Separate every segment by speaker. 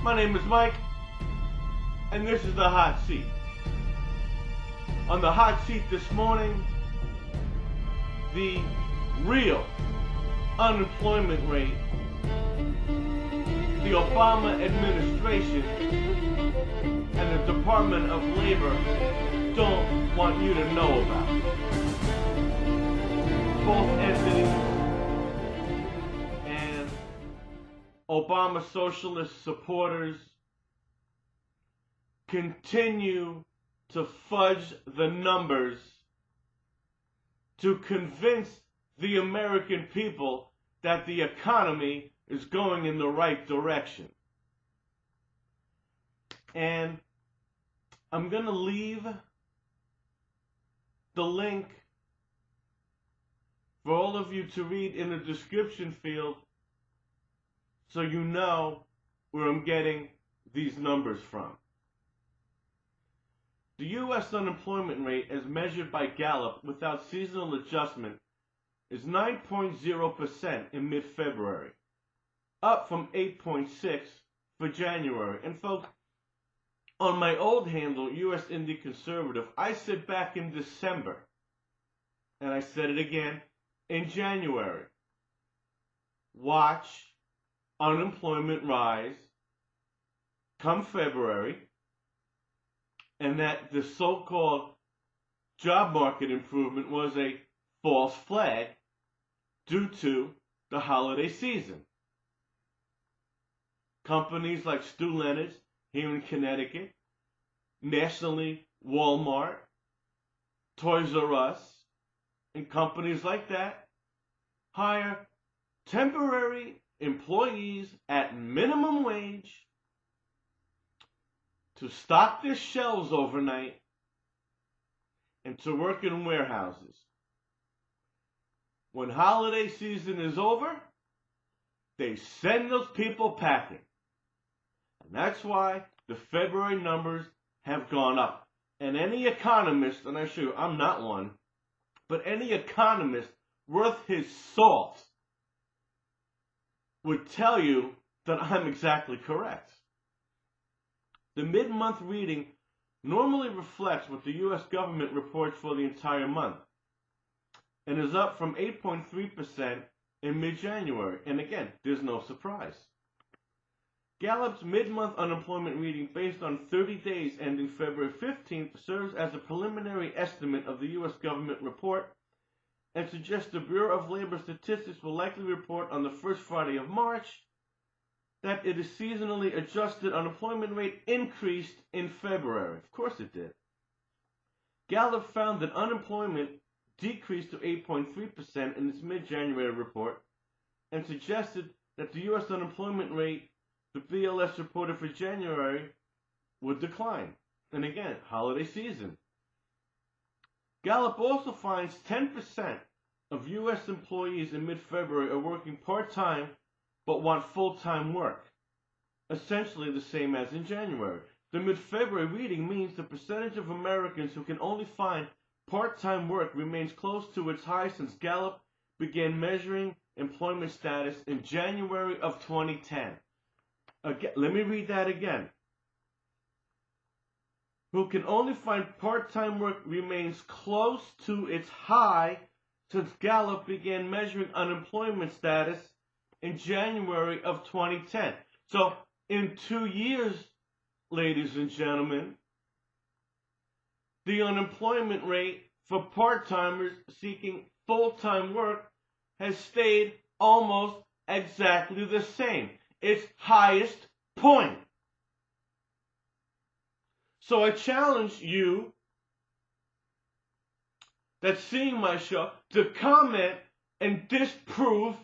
Speaker 1: My name is Mike, and this is the Hot Seat. On the Hot Seat this morning, the real unemployment rate the Obama administration and the Department of Labor don't want you to know about. Both entities and Obama socialist supporters continue to fudge the numbers to convince the American people that the economy is going in the right direction. And I'm going to leave the link for all of you to read in the description field so you know where I'm getting these numbers from. The U.S. unemployment rate, as measured by Gallup without seasonal adjustment, is 9.0% in mid-February, up from 8.6% for January. And folks, on my old handle, US Indie Conservative, I said back in December, and I said it again in January, watch unemployment rise come February, and that the so-called job market improvement was a false flag due to the holiday season. Companies like Stu Leonard's here in Connecticut, nationally Walmart, Toys R Us, and companies like that hire temporary employees at minimum wage to stock their shelves overnight and to work in warehouses. When holiday season is over, they send those people packing. And that's why the February numbers have gone up. And any economist, and I assure you I'm not one, but any economist worth his salt would tell you that I'm exactly correct. The mid-month reading normally reflects what the U.S. government reports for the entire month and is up from 8.3% in mid-January. And again, there's no surprise. Gallup's mid-month unemployment reading based on 30 days ending February 15th serves as a preliminary estimate of the U.S. government report and suggests the Bureau of Labor Statistics will likely report on the first Friday of March that its seasonally adjusted unemployment rate increased in February. Of course it did. Gallup found that unemployment decreased to 8.3% in its mid-January report and suggested that the U.S. unemployment rate the BLS reported for January would decline. And again, holiday season. Gallup also finds 10% of U.S. employees in mid-February are working part-time but want full-time work, essentially the same as in January. The mid-February reading means the percentage of Americans who can only find part-time work remains close to its high since Gallup began measuring employment status in January of 2010. Again, let me read that again. Who can only find part-time work remains close to its high since Gallup began measuring unemployment status in January of 2010. So in 2 years, ladies and gentlemen, the unemployment rate for part-timers seeking full-time work has stayed almost exactly the same. Its highest point. So I challenge you that's seeing my show to comment and disprove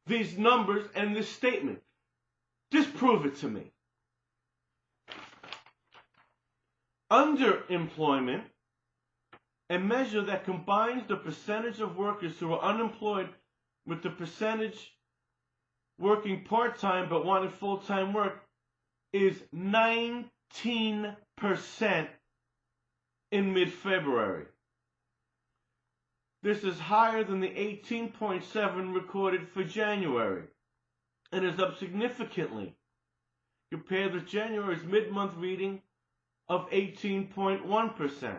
Speaker 1: these numbers and this statement. Disprove it to me. Underemployment, a measure that combines the percentage of workers who are unemployed with the percentage working part-time but wanting full-time work, is 19% in mid-February. This is higher than the 18.7 recorded for January and is up significantly compared with January's mid-month reading of 18.1%.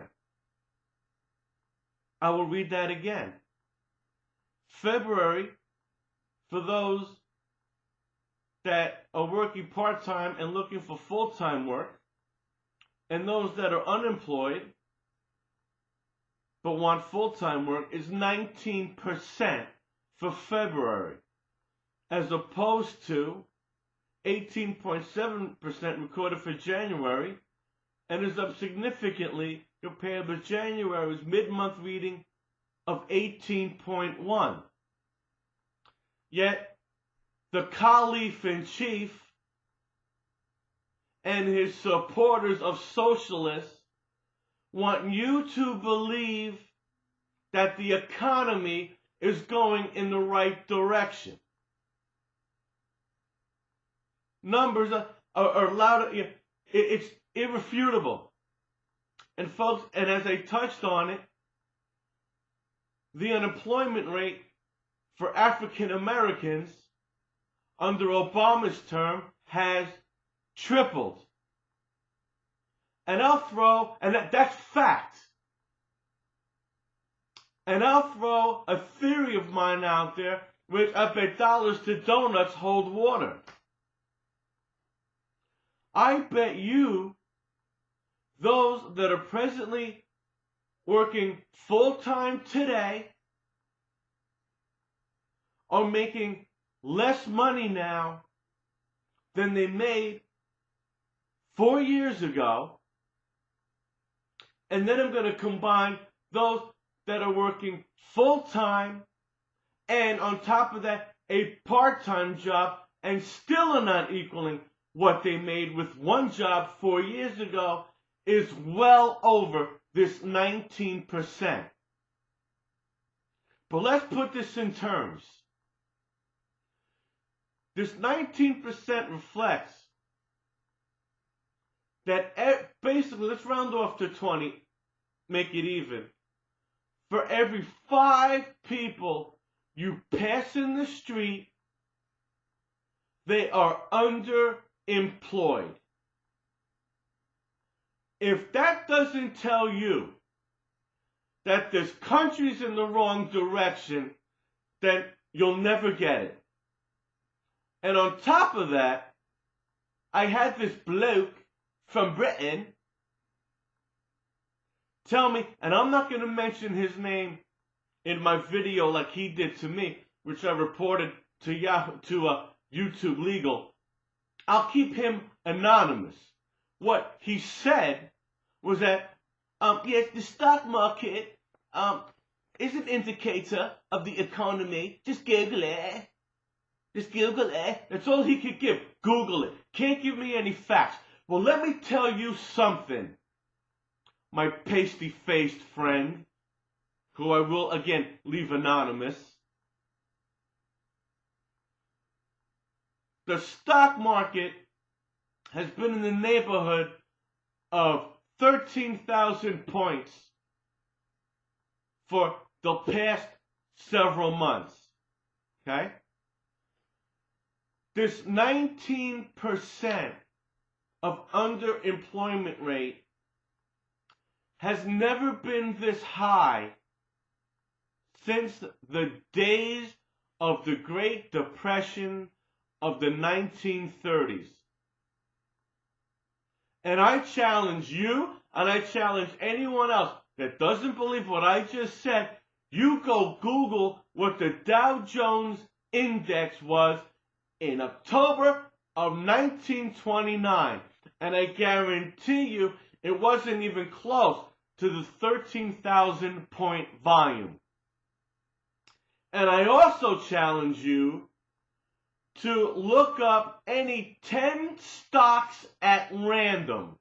Speaker 1: I will read that again. February, for those that are working part-time and looking for full-time work, and those that are unemployed but want full-time work, is 19% for February, as opposed to 18.7% recorded for January, and is up significantly compared with January's mid-month reading of 18.1. Yet, the Caliph-in-Chief and his supporters of socialists want you to believe that the economy is going in the right direction. Numbers are loud. It's irrefutable. And folks, and as I touched on it, the unemployment rate for African Americans under Obama's term has tripled. And that's fact. And I'll throw a theory of mine out there, which I bet dollars to donuts hold water. I bet you those that are presently working full-time today are making less money now than they made 4 years ago. And then I'm going to combine those that are working full-time and on top of that a part-time job and still are not equaling what they made with one job 4 years ago, is well over this 19%. But let's put this in terms. This 19% reflects that basically, let's round off to 20, make it even. For every 5 people you pass in the street, they are underemployed. If that doesn't tell you that this country's in the wrong direction, then you'll never get it. And on top of that, I had this bloke from Britain tell me, and I'm not going to mention his name in my video like he did to me, which I reported to YouTube Legal. I'll keep him anonymous. What he said was that, yes, the stock market is an indicator of the economy. Just Google it. Just Google it. That's all he could give. Google it. Can't give me any facts. Well, let me tell you something, my pasty-faced friend, who I will, again, leave anonymous. The stock market has been in the neighborhood of 13,000 points for the past several months. Okay? This 19% of underemployment rate has never been this high since the days of the Great Depression of the 1930s. And I challenge you, and I challenge anyone else that doesn't believe what I just said, you go Google what the Dow Jones Index was in October of 1929. And I guarantee you it wasn't even close to the 13,000 point volume. And I also challenge you to look up any 10 stocks at random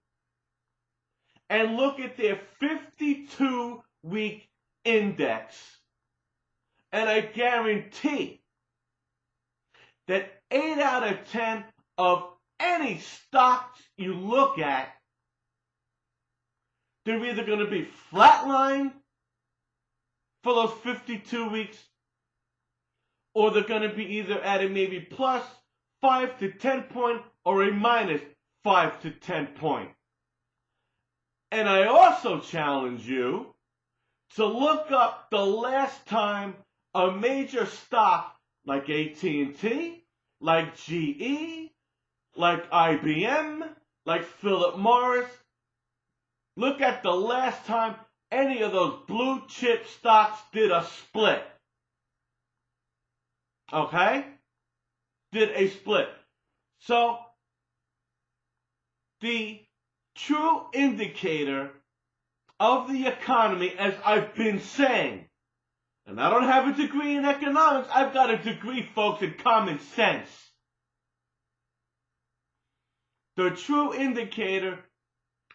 Speaker 1: and look at their 52-week index. And I guarantee that 8 out of 10 of any stocks you look at, they're either going to be flatline for those 52 weeks, or they're going to be either at a maybe plus 5 to 10 point or a minus 5 to 10 point. And I also challenge you to look up the last time a major stock like AT&T, like GE, like IBM, like Philip Morris, look at the last time any of those blue chip stocks did a split. Okay? Did a split. So, the true indicator of the economy, as I've been saying, and I don't have a degree in economics, I've got a degree, folks, in common sense. The true indicator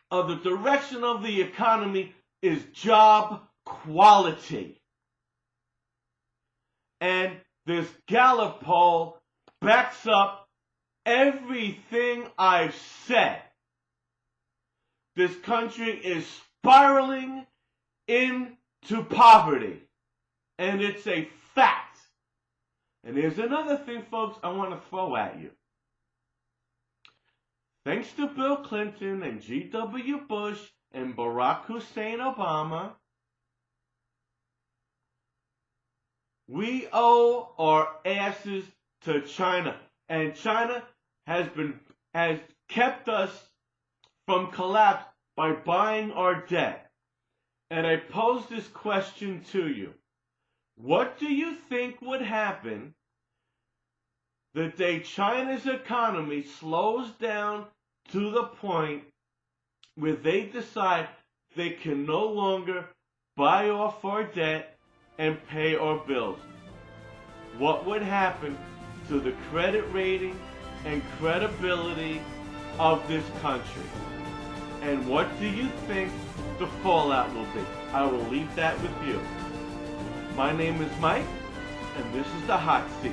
Speaker 1: of the direction of the economy is job quality. And this Gallup poll backs up everything I've said. This country is spiraling into poverty. And it's a fact. And there's another thing, folks, I want to throw at you. Thanks to Bill Clinton and G.W. Bush and Barack Hussein Obama, we owe our asses to China. And China has kept us from collapse by buying our debt. And I pose this question to you. What do you think would happen the day China's economy slows down to the point where they decide they can no longer buy off our debt and pay our bills? What would happen to the credit rating and credibility of this country? And what do you think the fallout will be? I will leave that with you. My name is Mike, and this is The Hot Seat.